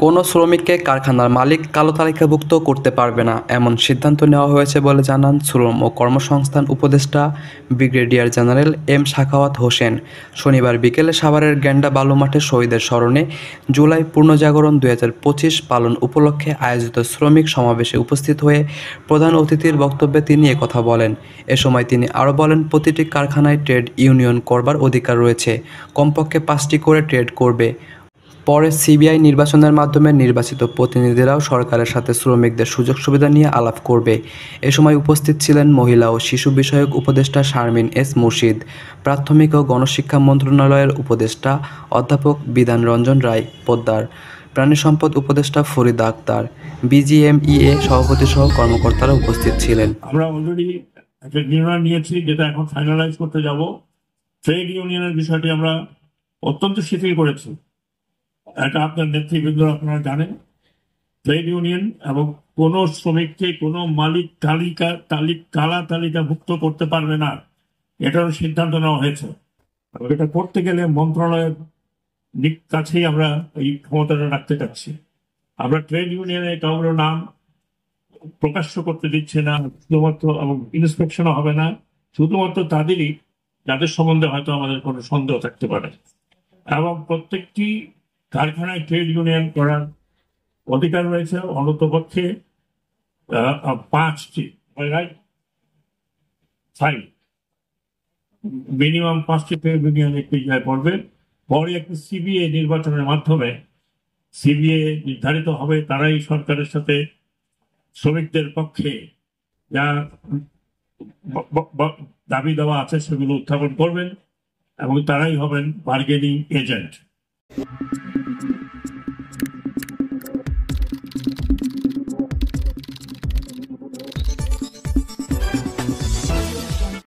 কোনো শ্রমিককে কারখানার মালিক কালো তালিকাভুক্ত করতে পারবে না, এমন সিদ্ধান্ত নেওয়া হয়েছে বলে জানান শ্রম ও কর্মসংস্থান উপদেষ্টা brigadier general M Sakhawat Hossain. শনিবার বিকেলে সাভারের গেন্ডা বালুমাঠে শহীদের স্মরণে জুলাই পূর্ণজাগরণ 2025 পালন উপলক্ষে আয়োজিত শ্রমিক সমাবেশে উপস্থিত হয়ে প্রধান অতিথির বক্তব্যে তিনি একথা বলেন। এ সময় তিনি আরও বলেন, প্রতিটি কারখানায় ট্রেড ইউনিয়ন করবার অধিকার রয়েছে, কমপক্ষে 5টি করে ট্রেড করবে। পরে সিবিআই নির্বাচনের মাধ্যমে নির্বাচিত প্রতিনিধিরাও সরকারের সাথে শ্রমিকদের সুযোগ সুবিধা নিয়ে আলাপ করবে। এ সময় উপস্থিত ছিলেন মহিলা ও শিশু বিষয়ক উপদেষ্টা শারমিন এস মুর্শিদ, প্রাথমিক ও গণশিক্ষা মন্ত্রণালয়ের উপদেষ্টা অধ্যাপক বিধান রঞ্জন রায় পোদ্দার, প্রাণী সম্পদ উপদেষ্টা ফরিদা আক্তার, বিজিএমইএ সভাপতিসহ কর্মকর্তারা উপস্থিত ছিলেন। আমরা অলরেডি একটা নির্ণয় নিয়েছি, যেটা এখন ফাইনালাইজ করতে যাব। ট্রেড ইউনিয়নের বিষয়টি আমরা অত্যন্ত শিথিল করেছি। এটা আপনার নেতৃবৃন্দ আপনারা জানেন, ট্রেড ইউনিয়ন এবং কোন শ্রমিককে কোনো মালিক কালা তালিকাভুক্ত করতে পারবে না, এটারও সিদ্ধান্ত নেওয়া হয়েছে। এটা করতে গেলে মন্ত্রণালয়ের কাছেই আমরা এই ক্ষমতাটা রাখতে চাচ্ছি। আমরা ট্রেড ইউনিয়নের কারোর নাম প্রকাশ্য করতে দিচ্ছে না, শুধুমাত্র এবং ইন্সপেকশনও হবে না, শুধুমাত্র তাদেরই যাদের সম্বন্ধে হয়তো আমাদের কোনো সন্দেহ থাকতে পারে। এবং প্রত্যেকটি কারখানায় ট্রেড ইউনিয়ন করার অধিকার রয়েছে, অন্ততপক্ষে 5টি, মিনিমাম 5টি ট্রেড ইউনিয়ন একটি জায়গায় পড়বে। পরে একটি সিবিএ নির্বাচনের মাধ্যমে সিবিএ নির্ধারিত হবে, তারাই সরকারের সাথে শ্রমিকদের পক্ষে যা দাবি দেওয়া আছে সেগুলো উত্থাপন করবেন এবং তারাই হবেন বার্গেনিং এজেন্ট।